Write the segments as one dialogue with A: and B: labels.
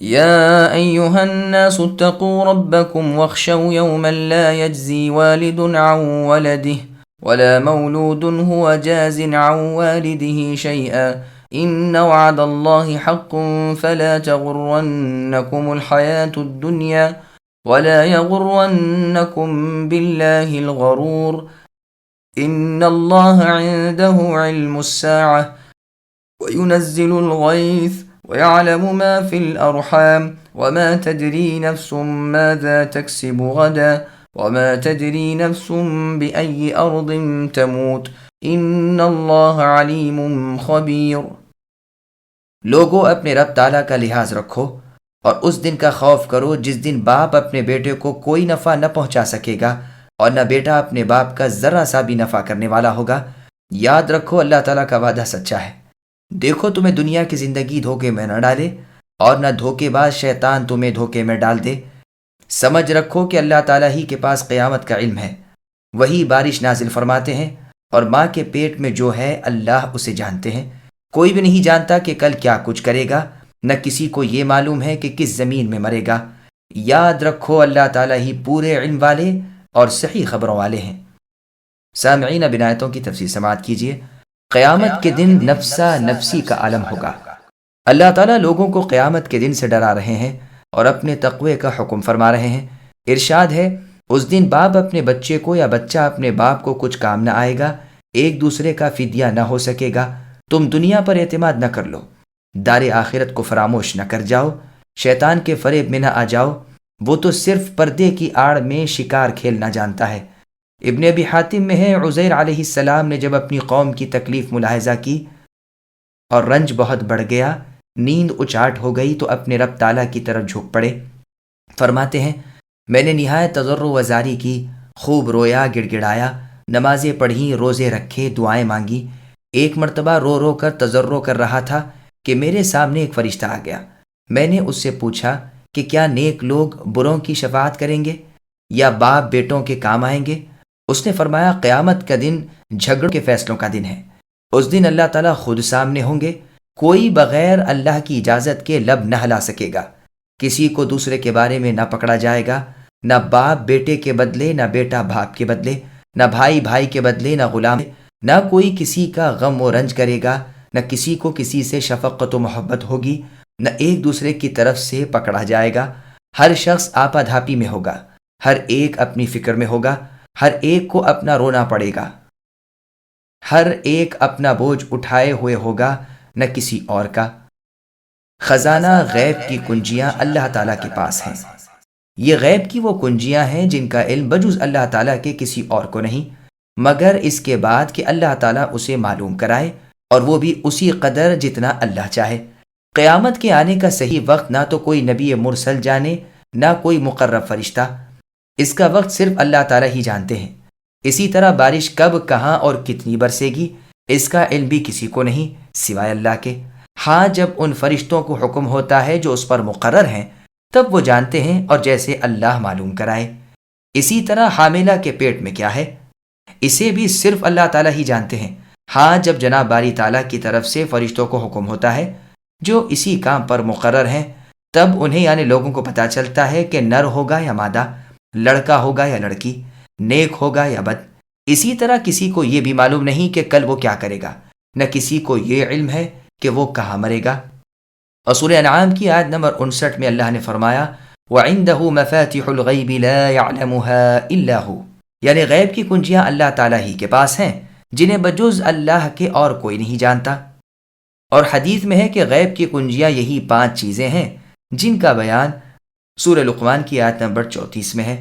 A: يا أيها الناس اتقوا ربكم واخشوا يوما لا يجزي والد عن ولده ولا مولود هو جاز عن والده شيئا إن وعد الله حق فلا تغرنكم الحياة الدنيا ولا يغرنكم بالله الغرور إن الله عنده علم الساعة وينزل الغيث ويعلم ما في الأرحام وما تدري نفس ماذا تكسب غدا وما تدري نفس بأي أرض تموت إن الله عليم خبير۔
B: لوگو اپنے رب تعالیٰ کا لحاظ رکھو اور اس دن کا خوف کرو جس دن باپ اپنے بیٹے کو کوئی نفع نہ پہنچا سکے گا اور نہ بیٹا اپنے باپ کا ذرا سا بھی نفع کرنے والا ہوگا۔ یاد رکھو اللہ تعالیٰ کا وعدہ سچا ہے۔ دیکھو تمہیں دنیا کی زندگی دھوکے میں نہ ڈالے اور نہ دھوکے باز شیطان تمہیں دھوکے میں ڈال دے۔ سمجھ رکھو کہ اللہ تعالیٰ ہی کے پاس قیامت کا علم ہے، وہی بارش نازل فرماتے ہیں، اور ماں کے پیٹ میں جو ہے اللہ اسے جانتے ہیں۔ کوئی بھی نہیں جانتا کہ کل کیا کچھ کرے گا، نہ کسی کو یہ معلوم ہے کہ کس زمین میں مرے گا۔ یاد رکھو اللہ تعالیٰ ہی پورے علم والے اور صحیح خبروں والے ہیں۔ سامعین، اب آیتوں کی تفسیر سماعت کیجیے۔ قیامت کے دن نفسا نفسی کا عالم ہوگا۔ اللہ تعالیٰ لوگوں کو قیامت کے دن سے ڈرا رہے ہیں اور اپنے تقوی کا حکم فرما رہے ہیں۔ ارشاد ہے، اس دن باپ اپنے بچے کو یا بچہ اپنے باپ کو کچھ کام نہ آئے گا، ایک دوسرے کا فدیہ نہ ہو سکے گا۔ تم دنیا پر اعتماد نہ کر لو، دار آخرت کو فراموش نہ کر جاؤ، شیطان کے فریب میں نہ آ جاؤ، وہ تو صرف پردے کی آڑ میں شکار کھیلنا جانتا ہے۔ ابن ابی حاتم میں ہے، عزیر علیہ السلام نے جب اپنی قوم کی تکلیف ملاحظہ کی اور رنج بہت بڑھ گیا، نیند اچاٹ ہو گئی تو اپنے رب تعالیٰ کی طرف جھک پڑے۔ فرماتے ہیں، میں نے نہایت تضرع و زاری کی، خوب رویا، گڑ گڑایا، نمازیں پڑھیں، روزے رکھے، دعائیں مانگی۔ ایک مرتبہ رو رو کر تضرع کر رہا تھا کہ میرے سامنے ایک فرشتہ آ گیا۔ میں نے اس سے پوچھا کہ کیا نیک لوگ بروں کی شفاعت کریں گے یا باپ بیٹوں کے کام آئیں گے؟ اس نے فرمایا، قیامت کا دن جھگڑوں کے فیصلوں کا دن ہے۔ اس دن اللہ تعالیٰ خود سامنے ہوں گے، کوئی بغیر اللہ کی اجازت کے لب نہ ہلا سکے گا، کسی کو دوسرے کے بارے میں نہ پکڑا جائے گا، نہ باپ بیٹے کے بدلے، نہ بیٹا باپ کے بدلے، نہ بھائی بھائی کے بدلے، نہ غلام، نہ کوئی کسی کا غم و رنج کرے گا، نہ کسی کو کسی سے شفقت و محبت ہوگی، نہ ایک دوسرے کی طرف سے پکڑا جائے گا۔ ہر شخص آپا دھاپی میں ہوگا، ہر ایک اپنی فکر میں ہوگا، ہر ایک کو اپنا رونا پڑے گا، ہر ایک اپنا بوجھ اٹھائے ہوئے ہوگا، نہ کسی اور کا۔ خزانہ غیب کی کنجیاں اللہ تعالیٰ کے پاس ہیں۔ یہ غیب کی وہ کنجیاں ہیں جن کا علم بجز اللہ تعالیٰ کے کسی اور کو نہیں، مگر اس کے بعد کہ اللہ تعالیٰ اسے معلوم کرائے، اور وہ بھی اسی قدر جتنا اللہ چاہے۔ قیامت کے آنے کا صحیح وقت نہ تو کوئی نبی مرسل جانے، نہ کوئی مقرب فرشتہ، اس کا وقت صرف اللہ تعالیٰ ہی جانتے ہیں۔ اسی طرح بارش کب، کہاں اور کتنی برسے گی، اس کا علم بھی کسی کو نہیں سوائے اللہ کے۔ ہاں، جب ان فرشتوں کو حکم ہوتا ہے جو اس پر مقرر ہیں، تب وہ جانتے ہیں، اور جیسے اللہ معلوم کرائے۔ اسی طرح حاملہ کے پیٹ میں کیا ہے، اسے بھی صرف اللہ تعالیٰ ہی جانتے ہیں۔ ہاں، جب جناب باری تعالیٰ کی طرف سے فرشتوں کو حکم ہوتا ہے جو اسی کام پر مقرر ہیں، تب انہیں یعنی لوگوں کو پتہ چلتا ہے کہ نر ہوگا یا مادہ، لڑکا ہوگا یا لڑکی، نیک ہوگا یا بد۔ اسی طرح کسی کو یہ بھی معلوم نہیں کہ کل وہ کیا کرے گا، نہ کسی کو یہ علم ہے کہ وہ کہاں مرے گا۔ اور سورہ انعام کی آیت نمبر 59 میں اللہ نے فرمایا، وَعِندَهُ مَفَاتِحُ الْغَيْبِ لَا يَعْلَمُهَا إِلَّا هُ، یعنی غیب کی کنجیاں اللہ تعالیٰ ہی کے پاس ہیں، جنہیں بجز اللہ کے اور کوئی نہیں جانتا۔ اور حدیث میں ہے کہ غیب کی کنجیاں یہی 5 چیزیں ہیں جن کا بیان سورہ لقمان کی آیت نمبر 34 میں ہے۔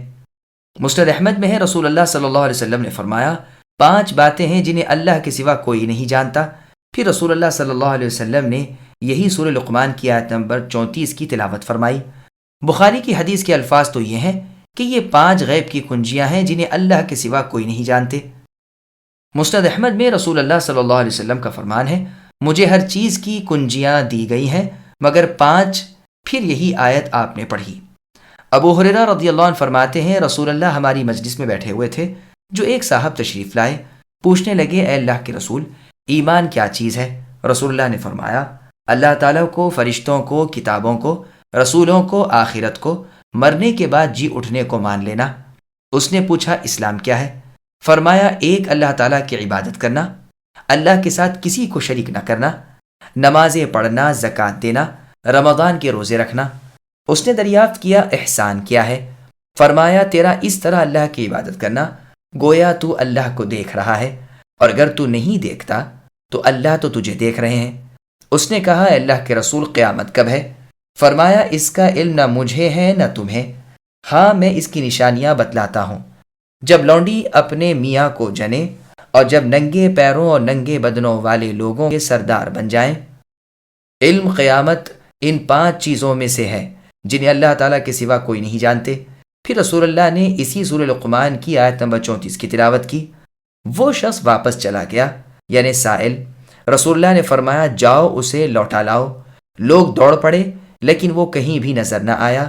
B: مسند احمد میں ہے، رسول اللہ صلی اللہ علیہ وسلم نے فرمایا، 5 باتیں ہیں جنہیں اللہ کے سوا کوئی نہیں جانتا۔ پھر رسول اللہ صلی اللہ علیہ وسلم نے یہی سورہ لقمان کی آیت نمبر 34 کی تلاوت فرمائی۔ بخاری کی حدیث کے الفاظ تو یہ ہیں کہ یہ 5 غیب کی کنجیاں ہیں جنہیں اللہ کے سوا کوئی نہیں جانتے۔ مسند احمد میں رسول اللہ صلی اللہ علیہ وسلم کا فرمان ہے، مجھے ہر چیز کی کنجیاں دی گئی ہیں مگر 5، پھر یہی آیت آپ نے پڑھی۔ ابو ہریرہ رضی اللہ عنہ فرماتے ہیں، رسول اللہ ہماری مجلس میں بیٹھے ہوئے تھے، جو ایک صاحب تشریف لائے، پوچھنے لگے، اے اللہ کے رسول، ایمان کیا چیز ہے؟ رسول اللہ نے فرمایا، اللہ تعالیٰ کو، فرشتوں کو، کتابوں کو، رسولوں کو، آخرت کو، مرنے کے بعد جی اٹھنے کو مان لینا۔ اس نے پوچھا اسلام کیا ہے؟ فرمایا ایک اللہ تعالیٰ کی عبادت کرنا، اللہ کے ساتھ کسی کو شریک نہ کرنا، نمازیں پڑھنا، زکوٰۃ دینا، رمضان کے روزے رکھنا۔ اس نے دریافت کیا احسان کیا ہے؟ فرمایا تیرا اس طرح اللہ کی عبادت کرنا گویا تو اللہ کو دیکھ رہا ہے، اور اگر تو نہیں دیکھتا تو اللہ تو تجھے دیکھ رہے ہیں۔ اس نے کہا اے اللہ کے رسول قیامت کب ہے؟ فرمایا اس کا علم نہ مجھے ہے نہ تمہیں، ہاں میں اس کی نشانیاں بتلاتا ہوں۔ جب لونڈی اپنے میاں کو جنے اور جب ننگے پیروں اور ننگے بدنوں والے لوگوں کے سردار بن جائیں۔ علم قیامت ان 5 چیزوں میں سے ہے جنہیں اللہ تعالیٰ کے سوا کوئی نہیں جانتے۔ پھر رسول اللہ نے اسی سورہ لقمان کی آیت نمبر 34 کی تلاوت کی۔ وہ شخص واپس چلا گیا، یعنی سائل۔ رسول اللہ نے فرمایا جاؤ اسے لوٹا لاؤ۔ لوگ دوڑ پڑے لیکن وہ کہیں بھی نظر نہ آیا۔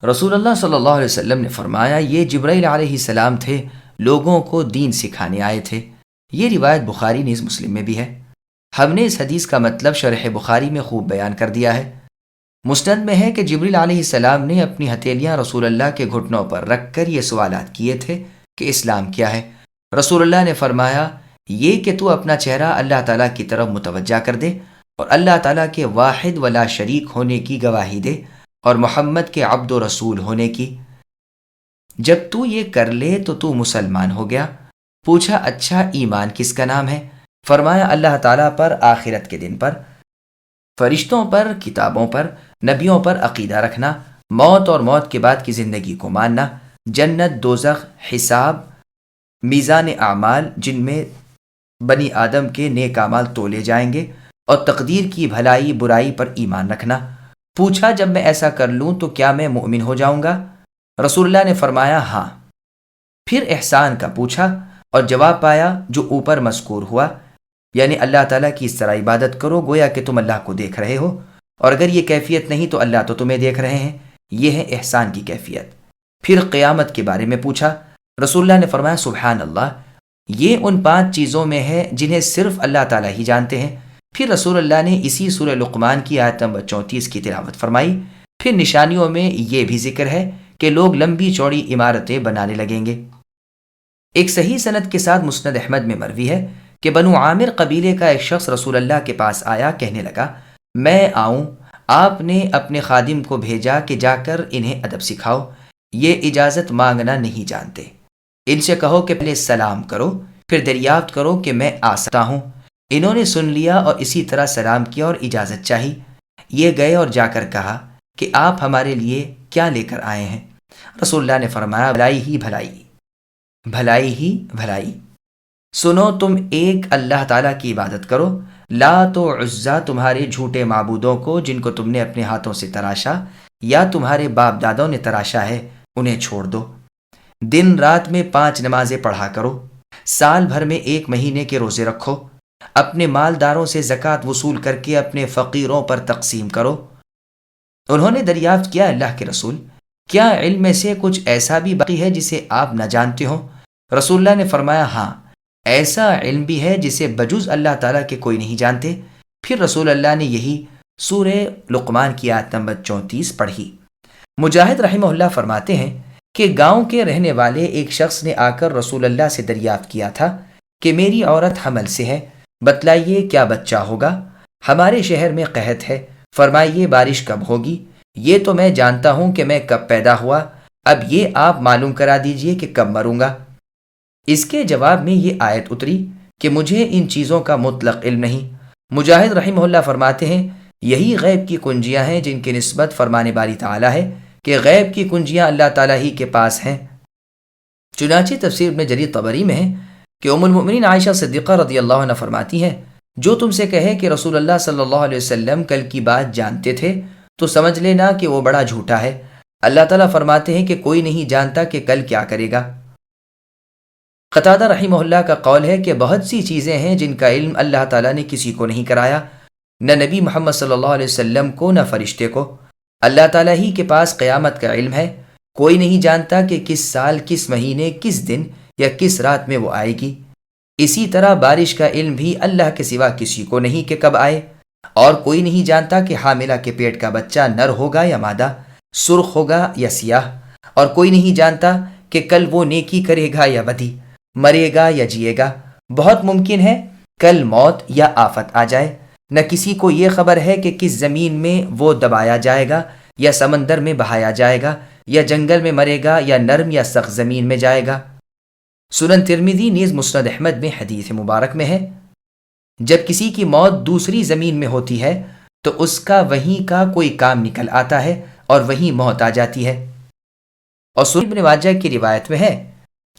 B: رسول اللہ صلی اللہ علیہ وسلم نے فرمایا یہ جبرائیل علیہ السلام تھے، لوگوں کو دین سکھانے آئے تھے۔ یہ روایت بخاری نیز مسلم میں بھی ہے۔ ہم نے اس حدیث کا مطلب شرح بخاری میں خوب بیان کر دیا ہے۔ مسند میں ہے کہ جبریل علیہ السلام نے اپنی ہتھیلیاں رسول اللہ کے گھٹنوں پر رکھ کر یہ سوالات کیے تھے کہ اسلام کیا ہے؟ رسول اللہ نے فرمایا یہ کہ تو اپنا چہرہ اللہ تعالیٰ کی طرف متوجہ کر دے اور اللہ تعالیٰ کے واحد ولا شریک ہونے کی گواہی دے اور محمد کے عبد و رسول ہونے کی۔ جب تو یہ کر لے تو مسلمان ہو گیا۔ پوچھا اچھا ایمان کس کا نام ہے؟ فرمایا اللہ تعالیٰ پر، آخرت کے دن پر، فرشتوں پر، کتابوں پر، نبیوں پر عقیدہ رکھنا، موت اور موت کے بعد کی زندگی کو ماننا، جنت، دوزخ، حساب، میزان اعمال جن میں بنی آدم کے نیک اعمال تولے جائیں گے، اور تقدیر کی بھلائی برائی پر ایمان رکھنا۔ پوچھا جب میں ایسا کر لوں تو کیا میں مومن ہو جاؤں گا؟ رسول اللہ نے فرمایا ہاں۔ پھر احسان کا پوچھا اور جواب پایا جو اوپر مذکور ہوا، یعنی اللہ تعالیٰ کی اس طرح عبادت کرو گویا کہ تم اللہ کو دیکھ رہے ہو، اور اگر یہ کیفیت نہیں تو اللہ تو تمہیں دیکھ رہے ہیں۔ یہ ہے احسان کی کیفیت۔ پھر قیامت کے بارے میں پوچھا۔ رسول اللہ نے فرمایا سبحان اللہ، یہ ان 5 چیزوں میں ہے جنہیں صرف اللہ تعالیٰ ہی جانتے ہیں۔ پھر رسول اللہ نے اسی سورہ لقمان کی آیت نمبر 34 کی تلاوت فرمائی۔ پھر نشانیوں میں یہ بھی ذکر ہے کہ لوگ لمبی چوڑی عمارتیں بنانے لگیں گے۔ ایک صحیح سند کے ساتھ مسند احمد میں مروی ہے کہ بنو عامر قبیلے کا ایک شخص رسول اللہ کے پاس آیا، کہنے لگا میں آؤں؟ آپ نے اپنے خادم کو بھیجا کہ جا کر انہیں ادب سکھاؤ، یہ اجازت مانگنا نہیں جانتے، ان سے کہو کہ پہلے سلام کرو پھر دریافت کرو کہ میں آ سکتا ہوں۔ انہوں نے سن لیا اور اسی طرح سلام کیا اور اجازت چاہی۔ یہ گئے اور جا کر کہا کہ آپ ہمارے لیے کیا لے کر آئے ہیں؟ رسول اللہ نے فرمایا بھلائی ہی بھلائی، بھلائی ہی بھلائی۔ سنو تم ایک اللہ تعالیٰ کی عبادت کرو، لات و عزا تمہارے جھوٹے معبودوں کو جن کو تم نے اپنے ہاتھوں سے تراشا یا تمہارے باپ دادوں نے تراشا ہے انہیں چھوڑ دو۔ دن رات میں 5 نمازیں پڑھا کرو، سال بھر میں 1 مہینے کے روزے رکھو، اپنے مالداروں سے زکوٰۃ وصول کر کے اپنے فقیروں پر تقسیم کرو۔ انہوں نے دریافت کیا اللہ کے رسول کیا علم میں سے کچھ ایسا بھی باقی ہے جسے آپ نہ جانتے ہو؟ رسول اللہ نے فرمایا ہاں، ایسا علم بھی ہے جسے بجز اللہ تعالیٰ کے کوئی نہیں جانتے۔ پھر رسول اللہ نے یہی سورہ لقمان کی آیت نمبر 34 پڑھی۔ مجاہد رحمہ اللہ فرماتے ہیں کہ گاؤں کے رہنے والے ایک شخص نے آ کر رسول اللہ سے دریافت کیا تھا کہ میری عورت حمل سے ہے، بتلائیے کیا بچہ ہوگا؟ ہمارے شہر میں قحط ہے، فرمائیے بارش کب ہوگی؟ یہ تو میں جانتا ہوں کہ میں کب پیدا ہوا، اب یہ آپ معلوم کرا دیجئے کہ کب مروں گا۔ اس کے جواب میں یہ آیت اتری کہ مجھے ان چیزوں کا مطلق علم نہیں۔ مجاہد رحمہ اللہ فرماتے ہیں یہی غیب کی کنجیاں ہیں جن کی نسبت فرمان باری تعالیٰ ہے کہ غیب کی کنجیاں اللہ تعالیٰ ہی کے پاس ہیں۔ چنانچہ تفسیر ابن جریر طبری میں ہے کہ ام المؤمنین عائشہ صدیقہ رضی اللہ عنہ فرماتی ہیں جو تم سے کہے کہ رسول اللہ صلی اللہ علیہ وسلم کل کی بات جانتے تھے تو سمجھ لینا کہ وہ بڑا جھوٹا ہے۔ اللہ تعالیٰ فرماتے ہیں کہ کوئی نہیں جانتا کہ کل کیا کرے گا۔ قتادہ رحمہ اللہ کا قول ہے کہ بہت سی چیزیں ہیں جن کا علم اللہ تعالیٰ نے کسی کو نہیں کرایا، نہ نبی محمد صلی اللہ علیہ وسلم کو نہ فرشتے کو۔ اللہ تعالیٰ ہی کے پاس قیامت کا علم ہے، کوئی نہیں جانتا کہ کس سال، کس مہینے، کس دن یا کس رات میں وہ آئے گی۔ اسی طرح بارش کا علم بھی اللہ کے سوا کسی کو نہیں کہ کب آئے۔ اور کوئی نہیں جانتا کہ حاملہ کے پیٹ کا بچہ نر ہوگا یا مادہ، سرخ ہوگا یا سیاہ، اور کوئی نہیں جانتا کہ کل وہ نیکی کرے گا یا بدی، مرے گا یا جیے گا۔ بہت ممکن ہے کل موت یا آفت آ جائے۔ نہ کسی کو یہ خبر ہے کہ کس زمین میں وہ دبایا جائے گا، یا سمندر میں بہایا جائے گا، یا جنگل میں مرے گا، یا نرم یا سخت زمین میں جائے گا۔ سنن ترمذی نیز مسند احمد میں حدیث مبارک میں ہے، جب کسی کی موت دوسری زمین میں ہوتی ہے تو اس کا وہیں کا کوئی کام نکل آتا ہے اور وہیں موت آ جاتی ہے۔ اور سنن ابن ماجہ کی روایت میں ہے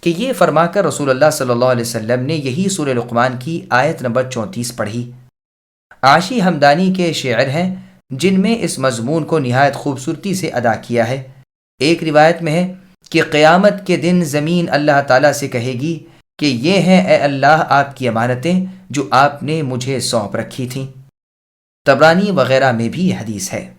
B: کہ یہ فرما کر رسول اللہ صلی اللہ علیہ وسلم نے یہی سورہ لقمان کی آیت نمبر 34 پڑھی۔ عاشی ہمدانی کے شعر ہیں جن میں اس مضمون کو نہایت خوبصورتی سے ادا کیا ہے۔ ایک روایت میں ہے کہ قیامت کے دن زمین اللہ تعالیٰ سے کہے گی کہ یہ ہیں اے اللہ آپ کی امانتیں جو آپ نے مجھے سونپ رکھی تھیں۔ طبرانی وغیرہ میں بھی یہ حدیث ہے۔